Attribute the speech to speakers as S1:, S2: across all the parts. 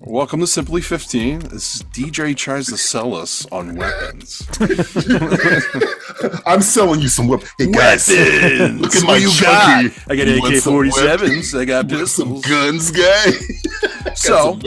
S1: Welcome to Simply 15. This is DJ tries to sell us on weapons.
S2: I'm selling you some weapons. Hey guys,
S1: weapons!
S2: look at my
S1: you
S2: chunky.
S1: got? I got AK-47s. I got pistols.
S2: Some guns, guy.
S1: So,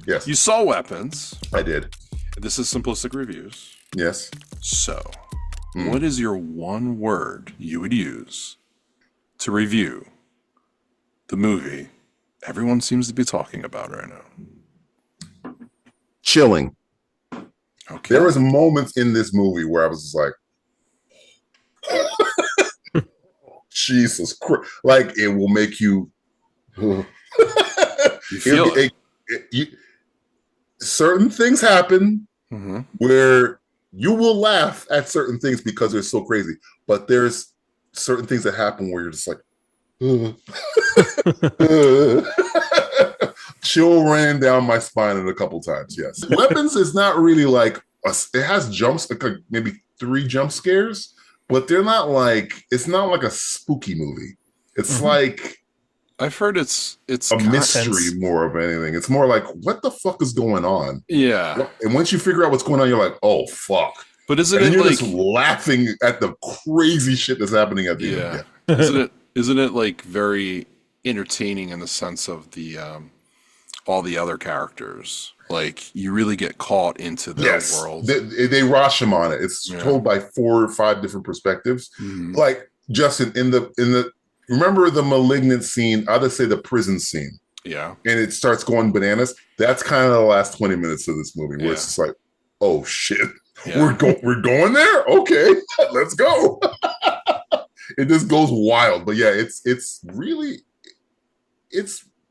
S2: yes,
S1: you saw weapons.
S2: I did.
S1: This is Simplistic Reviews.
S2: Yes.
S1: So, what is your one word you would use to review the movie everyone seems to be talking about right now?
S2: Chilling.
S1: Okay.
S2: There was moments in this movie where I was just like, Jesus Christ. Like, it will make you...
S1: You feel it.
S2: Certain things happen where you will laugh at certain things because they're so crazy. But there's certain things that happen where you're just like, chill ran down my spine a couple times. Yes. Weapons is not really like it has jumps, like maybe 3 jump scares, but they're not like, it's not like a spooky movie. It's like,
S1: I've heard it's
S2: a mystery more of anything. It's more like, what the fuck is going on?
S1: Yeah.
S2: And once you figure out what's going on, you're like, oh fuck.
S1: But isn't
S2: and
S1: it
S2: you're
S1: like
S2: just laughing at the crazy shit that's happening at the end? Yeah.
S1: Isn't it like very entertaining in the sense of the all the other characters? Like, you really get caught into their world.
S2: They rush him on it. It's told by 4 or 5 different perspectives. Like, Justin, in the remember the Malignant scene? I'd just say the prison scene.
S1: Yeah. And
S2: it starts going bananas. That's kind of the last 20 minutes of this movie where it's just like, oh shit. Yeah. We're going there? Okay, let's go. It just goes wild. But yeah, it's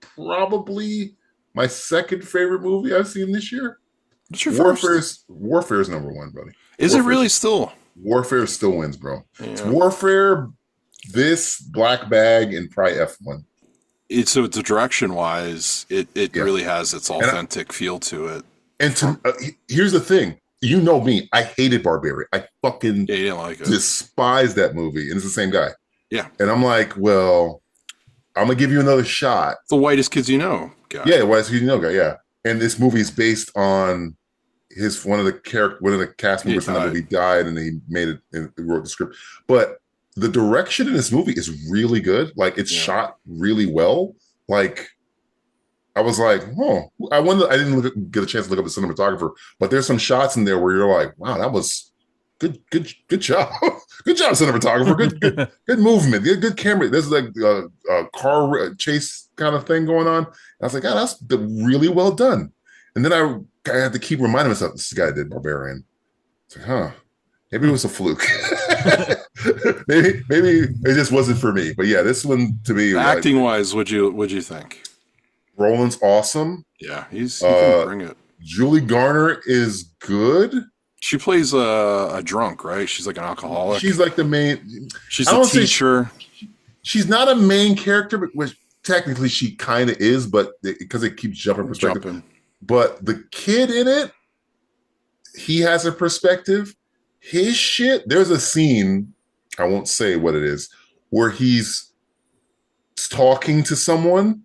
S2: probably my second favorite movie I've seen this year.
S1: What's your first?
S2: Warfare is number 1, buddy.
S1: Is it really still?
S2: Warfare still wins, bro. Yeah. It's Warfare, this, Black Bag, and probably F1.
S1: So it's direction wise, it really has its authentic feel to it.
S2: And here's the thing. You know me. I hated Barbarian. I fucking
S1: you didn't like it.
S2: Despise that movie. And it's the same guy.
S1: Yeah.
S2: And I'm like, well, I'm going to give you another shot.
S1: The Whitest Kids You Know guy.
S2: Yeah, the Whitest Kids You Know guy, yeah. And this movie is based on one of the cast members from that movie died, and he made it and wrote the script. But the direction in this movie is really good. Like, it's shot really well. Like, I was like, oh, I didn't get a chance to look up the cinematographer, but there's some shots in there where you're like, wow, that was good job. Good job, cinematographer. Good movement. Good camera. There's like a car chase kind of thing going on. And I was like, oh, that's really well done. And then I had to keep reminding myself, this guy did Barbarian. It's like, maybe it was a fluke. maybe it just wasn't for me. But yeah, this one to me,
S1: acting wise, what'd you think?
S2: Roland's awesome.
S1: Yeah, he can bring it.
S2: Julie Garner is good.
S1: She plays a drunk, right? She's like an alcoholic.
S2: She's like the main.
S1: She's a teacher.
S2: She's not a main character, but which technically she kind of is, but because it keeps jumping perspective. But the kid in it, he has a perspective. His shit. There's a scene, I won't say what it is, where he's talking to someone.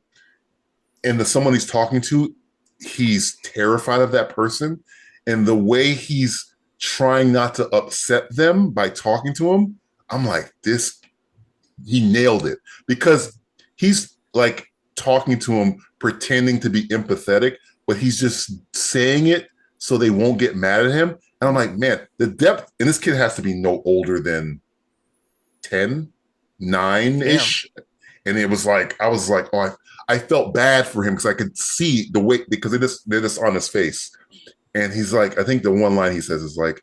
S2: And the someone he's talking to, he's terrified of that person. And the way he's trying not to upset them by talking to him, I'm like, he nailed it. Because he's like talking to him, pretending to be empathetic, but he's just saying it so they won't get mad at him. And I'm like, man, the depth, and this kid has to be no older than 10, 9-ish. Damn. And it was like, I was like, oh, I felt bad for him because I could see the way, because they're just on his face. And he's like, I think the one line he says is like,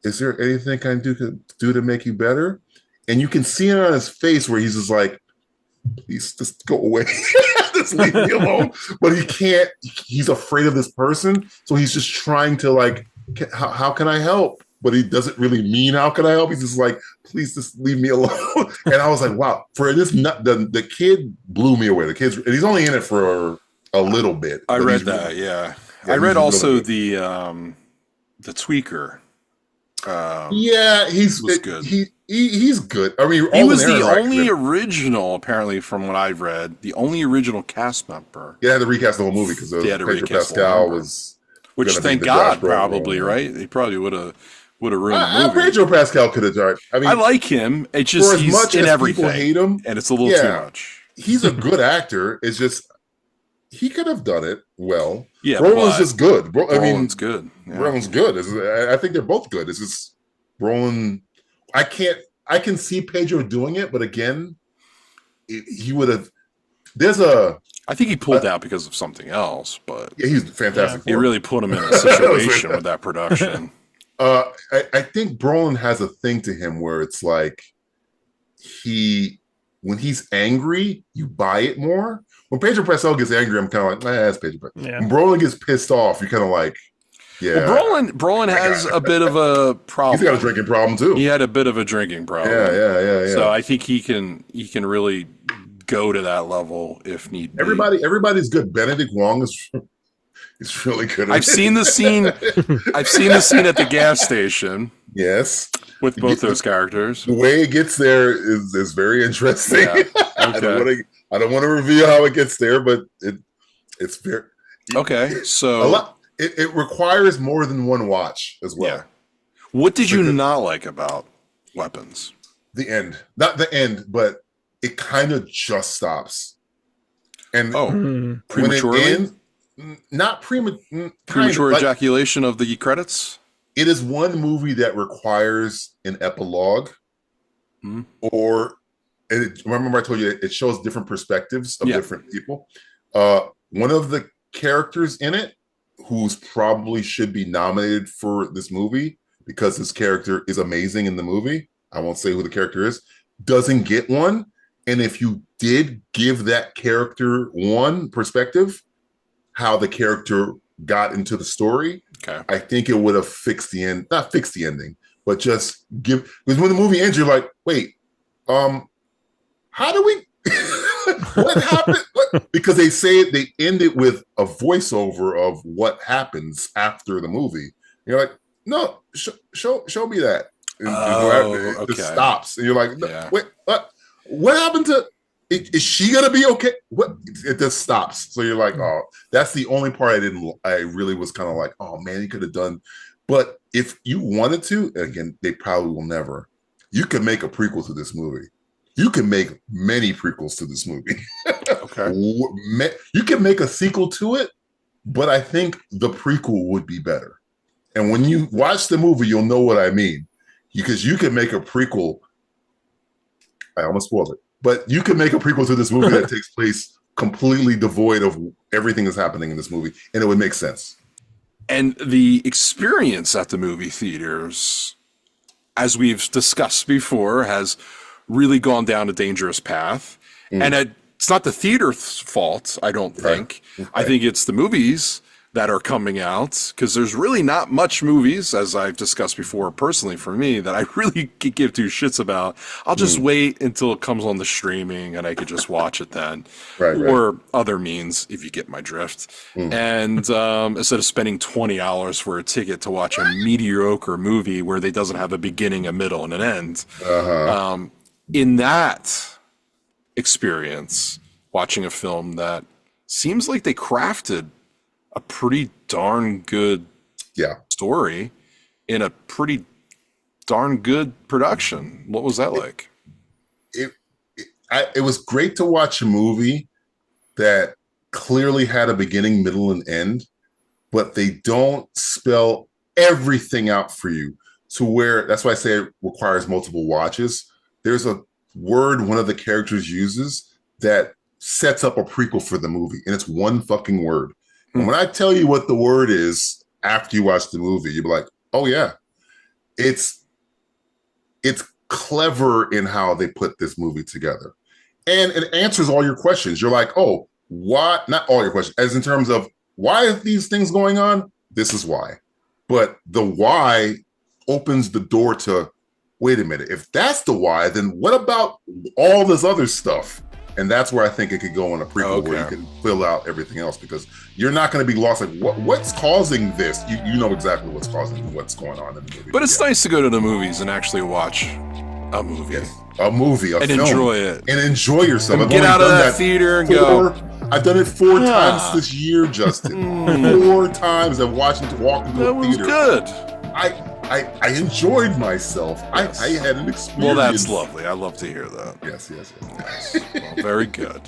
S2: is there anything I can do to make you better? And you can see it on his face where he's just like, please just go away. Just leave me alone. But he can't, he's afraid of this person. So he's just trying to like, how can I help? But he doesn't really mean, how can I help? He's just like, please just leave me alone. And I was like, wow, for this, the kid blew me away. And he's only in it for a little bit.
S1: I read that, yeah. I read also the tweaker.
S2: Yeah,
S1: was good.
S2: He's good. I mean,
S1: He was the only original, apparently, from what I've read, the only original cast member.
S2: They had to recast the whole movie because Pedro Pascal was
S1: which, thank God, probably role, right. He probably would have ruined the movie.
S2: Pedro Pascal could have done. I mean,
S1: I like him. It's just he's much in everything. People
S2: hate him,
S1: and it's a little too much.
S2: He's a good actor. It's just he could have done it well.
S1: Yeah,
S2: Brolin's just good.
S1: Brolin's good.
S2: Yeah. Brolin's good. I think they're both good. It's just Brolin. I can see Pedro doing it, but again, he would have.
S1: I think he pulled out because of something else, but
S2: yeah, he's fantastic.
S1: He really put him in a situation with that production.
S2: I think Brolin has a thing to him where it's like when he's angry, you buy it more. When Pedro Pascal gets angry, I'm kind of like, that's Pedro Pascal. Yeah. When Brolin gets pissed off, you're kind of like, yeah.
S1: Well, Brolin has a bit of a problem.
S2: He's got a drinking problem too.
S1: He had a bit of a drinking problem.
S2: Yeah.
S1: So I think he can really go to that level if need be.
S2: Everybody's good. Benedict Wong is really good.
S1: I've seen the scene. I've seen the scene at the gas station.
S2: Yes,
S1: with both those characters.
S2: The way it gets there is very interesting. Yeah. Okay. I don't want to reveal how it gets there, but it's very
S1: okay. So
S2: it requires more than one watch as well. Yeah.
S1: What did you not like about Weapons?
S2: The end, not the end, but it kind of just stops. And
S1: prematurely.
S2: When it ends, not
S1: premature ejaculation of the credits.
S2: It is one movie that requires an epilogue, or remember I told you it shows different perspectives of different people. One of the characters in it, who's probably should be nominated for this movie because his character is amazing in the movie. I won't say who the character is. Doesn't get one, and if you did give that character one perspective, how the character got into the story, I think it would have fixed the end. Not fixed the ending, but just because when the movie ends, you're like, wait, how do we? What happened? Because they end it with a voiceover of what happens after the movie. You're like, no, show me that. And it just stops, and you're like, no, wait, what happened to? Is she gonna be okay? What? It just stops. So you're like, oh, that's the only part I really was kind of like, oh man, you could have done. But if you wanted to, again, they probably will never. You can make a prequel to this movie. You can make many prequels to this movie.
S1: Okay.
S2: You can make a sequel to it, but I think the prequel would be better. And when you watch the movie, you'll know what I mean. Because you can make a prequel. I almost spoiled it. But you can make a prequel to this movie that takes place completely devoid of everything that's happening in this movie, and it would make sense.
S1: And the experience at the movie theaters, as we've discussed before, has really gone down a dangerous path. And it's not the theater's fault, I don't think. Right. I think it's the movies that are coming out, because there's really not much movies, as I've discussed before personally for me, that I really could give two shits about. I'll just wait until it comes on the streaming and I could just watch it then. Or other means, if you get my drift. And instead of spending $20 for a ticket to watch a mediocre movie where they doesn't have a beginning, a middle, and an end. In that experience, watching a film that seems like they crafted a pretty darn good story in a pretty darn good production. What was that like?
S2: It was great to watch a movie that clearly had a beginning, middle, and end, but they don't spell everything out for you to where, that's why I say it requires multiple watches. There's a word one of the characters uses that sets up a prequel for the movie, and it's one fucking word. And when I tell you what the word is after you watch the movie, you'll be like, oh yeah, it's clever in how they put this movie together. And it answers all your questions. You're like, oh, why? Not all your questions, as in terms of why are these things going on? This is why. But the why opens the door to, wait a minute, if that's the why, then what about all this other stuff? And that's where I think it could go in a prequel where you can fill out everything else, because you're not going to be lost. Like, what's causing this? You know exactly what's causing what's going on in the movie.
S1: But it's nice to go to the movies and actually watch a movie.
S2: Yes. A movie,
S1: and
S2: film,
S1: enjoy it.
S2: And enjoy yourself.
S1: And get out of that theater and go.
S2: I've done it 4 times this year, Justin. 4 times I've watched it walk into a theater.
S1: That was good.
S2: I enjoyed myself. Yes. I had an experience.
S1: Well, that's lovely. I love to hear that.
S2: Yes.
S1: Well, very good.